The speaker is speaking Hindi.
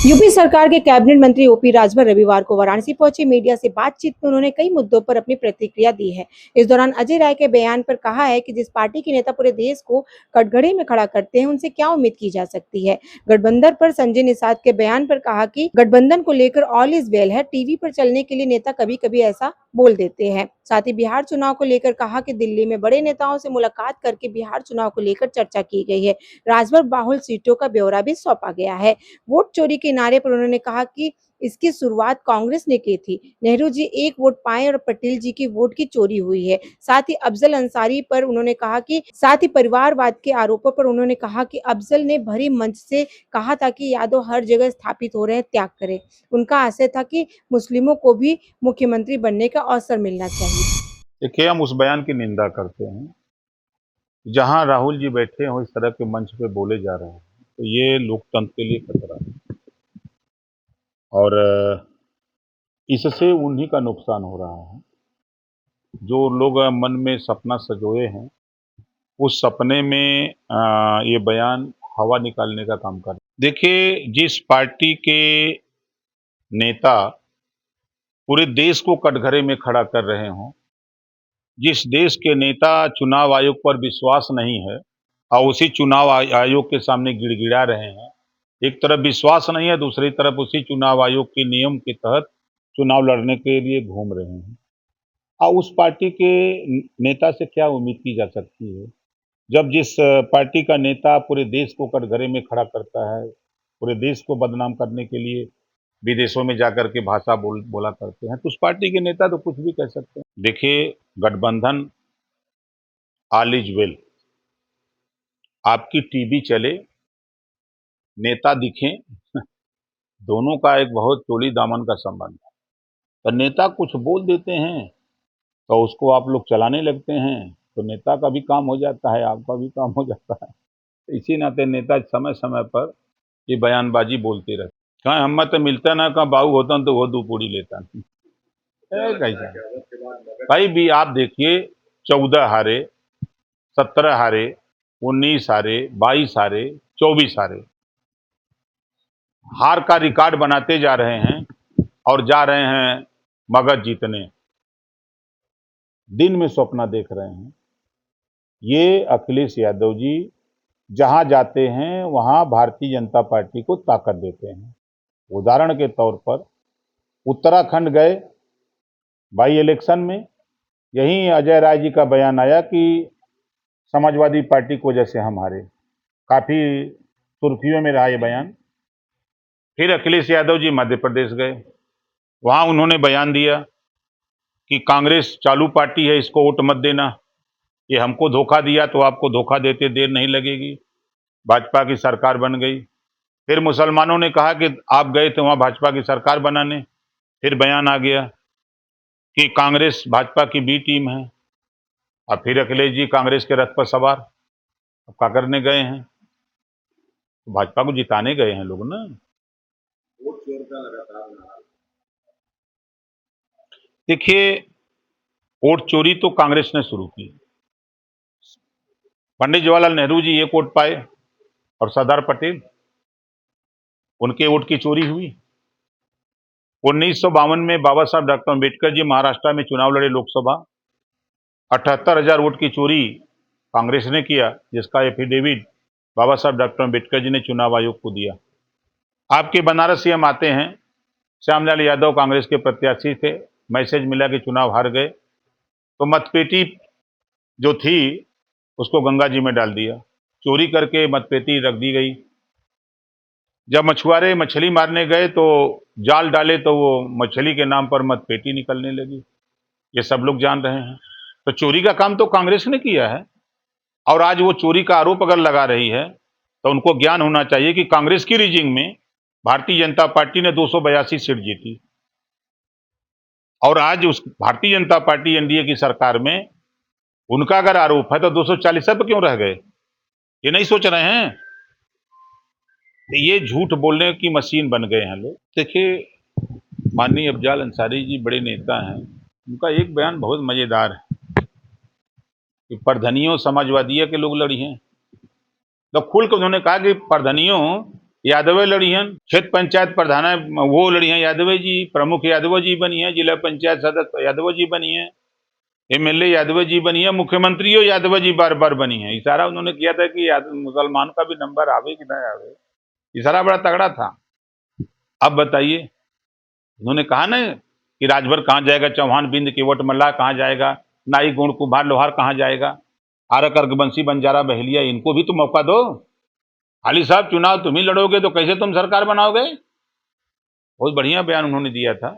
यूपी सरकार के कैबिनेट मंत्री ओपी राजभर रविवार को वाराणसी पहुंचे। मीडिया से बातचीत में उन्होंने कई मुद्दों पर अपनी प्रतिक्रिया दी है। इस दौरान अजय राय के बयान पर कहा है कि जिस पार्टी के नेता पूरे देश को कटघरे में खड़ा करते हैं, उनसे क्या उम्मीद की जा सकती है। गठबंधन पर संजय निषाद के बयान पर कहा कि गठबंधन को लेकर ऑल इज वेल है। टीवी पर चलने के लिए नेता कभी कभी ऐसा बोल देते हैं। साथ ही बिहार चुनाव को लेकर कहा कि दिल्ली में बड़े नेताओं से मुलाकात करके बिहार चुनाव को लेकर चर्चा की गई है। राजभर बाहुल सीटों का ब्यौरा भी सौंपा गया है। वोट चोरी के नारे पर उन्होंने कहा कि इसकी शुरुआत कांग्रेस ने की थी। नेहरू जी एक वोट पाए और पटेल जी की वोट की चोरी हुई है। साथ ही अफजल अंसारी पर उन्होंने कहा कि साथ ही परिवारवाद के आरोपों पर उन्होंने कहा कि अफजल ने भरी मंच से कहा था कि यादव हर जगह स्थापित हो रहे हैं, त्याग करें। उनका आशय था कि मुस्लिमों को भी मुख्यमंत्री बनने का अवसर मिलना चाहिए। देखिए, हम उस बयान की निंदा करते हैं। जहां राहुल जी बैठे हो इस तरह के मंच पे बोले जा रहे हैं, तो ये लोकतंत्र के लिए खतरा है और इससे उन्हीं का नुकसान हो रहा है। जो लोग मन में सपना सजोए हैं, उस सपने में ये बयान हवा निकालने का काम कर रहे हैं। देखिए, जिस पार्टी के नेता पूरे देश को कटघरे में खड़ा कर रहे हों, जिस देश के नेता चुनाव आयोग पर विश्वास नहीं है और उसी चुनाव आयोग के सामने गिड़गिड़ा रहे हैं, एक तरफ विश्वास नहीं है, दूसरी तरफ उसी चुनाव आयोग के नियम के तहत चुनाव लड़ने के लिए घूम रहे हैं। उस पार्टी के नेता से क्या उम्मीद की जा सकती है, जब जिस पार्टी का नेता पूरे देश को कटघरे में खड़ा करता है, पूरे देश को बदनाम करने के लिए विदेशों में जाकर के भाषा बोला करते हैं, तो उस पार्टी के नेता तो कुछ भी कह सकते हैं। देखिए, गठबंधन ऑल इज वेल, आपकी टीवी चले, नेता दिखें, दोनों का एक बहुत चोली दामन का संबंध है। तो नेता कुछ बोल देते हैं तो उसको आप लोग चलाने लगते हैं, तो नेता का भी काम हो जाता है, आपका भी काम हो जाता है। इसी नाते नेता समय समय पर ये बयानबाजी बोलते रहते। कहाँ हिम्मत मिलता ना, कहाँ बाबू होता तो वो दो पूड़ी लेता कैसा भाई भी। आप देखिए, 14 हारे, 17 हारे, 19 हारे, 22 हारे, 24 हारे, हार का रिकॉर्ड बनाते जा रहे हैं और जा रहे हैं मगध जीतने। दिन में सपना देख रहे हैं। ये अखिलेश यादव जी जहां जाते हैं वहां भारतीय जनता पार्टी को ताकत देते हैं। उदाहरण के तौर पर उत्तराखंड गए बाई इलेक्शन में, यहीं अजय राय जी का बयान आया कि समाजवादी पार्टी की वजह से हम हारे। काफी सुर्खियों में रहा ये बयान। फिर अखिलेश यादव जी मध्य प्रदेश गए, वहां उन्होंने बयान दिया कि कांग्रेस चालू पार्टी है, इसको वोट मत देना, ये हमको धोखा दिया तो आपको धोखा देते देर नहीं लगेगी। भाजपा की सरकार बन गई। फिर मुसलमानों ने कहा कि आप गए थे वहां भाजपा की सरकार बनाने, फिर बयान आ गया कि कांग्रेस भाजपा की बी टीम है। अब फिर अखिलेश जी कांग्रेस के रथ पर सवार, अब क्या करने गए हैं? तो भाजपा को जिताने गए हैं लोग ना। देखिए, वोट चोरी तो कांग्रेस ने शुरू की। पंडित जवाहरलाल नेहरू जी एक वोट पाए और सरदार पटेल, उनके वोट की चोरी हुई। 1952 में बाबा साहब डॉक्टर अम्बेडकर जी महाराष्ट्र में चुनाव लड़े लोकसभा, 78,000 वोट की चोरी कांग्रेस ने किया, जिसका एफिडेविट बाबा साहब डॉक्टर अम्बेडकर जी ने चुनाव आयोग को दिया। आपके बनारस से हम आते हैं, श्यामलाल यादव कांग्रेस के प्रत्याशी थे, मैसेज मिला कि चुनाव हार गए, तो मतपेटी जो थी उसको गंगा जी में डाल दिया, चोरी करके मतपेटी रख दी गई। जब मछुआरे मछली मारने गए तो जाल डाले तो वो मछली के नाम पर मतपेटी निकलने लगी। ये सब लोग जान रहे हैं। तो चोरी का काम तो कांग्रेस ने किया है और आज वो चोरी का आरोप अगर लगा रही है तो उनको ज्ञान होना चाहिए कि कांग्रेस की रीजिंग में भारतीय जनता पार्टी ने 282 सीट जीती और आज उस भारतीय जनता पार्टी एनडीए की सरकार में उनका अगर आरोप है तो 240 पर क्यों रह गए? ये नहीं सोच रहे हैं? ये झूठ बोलने की मशीन बन गए हैं लोग। देखिए, माननीय अफजल अंसारी जी बड़े नेता हैं, उनका एक बयान बहुत मजेदार है कि प्रधनियों समाजवादियों के लोग लड़ी हैं। तो खुल कर उन्होंने कहा कि प्रधनियों यादव लड़ी हैं, क्षेत्र पंचायत प्रधान वो लड़ी हैं यादव जी, प्रमुख यादव जी बनी है, जिला पंचायत सदस्य यादव जी बनी है, एमएलए यादव जी बनी है, मुख्यमंत्रियों यादव जी बार बार बनी है। इशारा उन्होंने किया था कि मुसलमान का भी नंबर आवे कि ना आवे, इशारा बड़ा तगड़ा था। अब बताइए, उन्होंने कहा ना कि राजभर कहाँ जाएगा, चौहान बिंद केवट मल्लाह कहाँ जाएगा, नाई गुण कुम्हार लोहार कहाँ जाएगा, आरक अर्घवंशी बंजारा बहेलिया, इनको भी तो मौका दो। हाली साहब चुनाव तुम ही लड़ोगे तो कैसे तुम सरकार बनाओगे? बहुत बढ़िया बयान उन्होंने दिया था।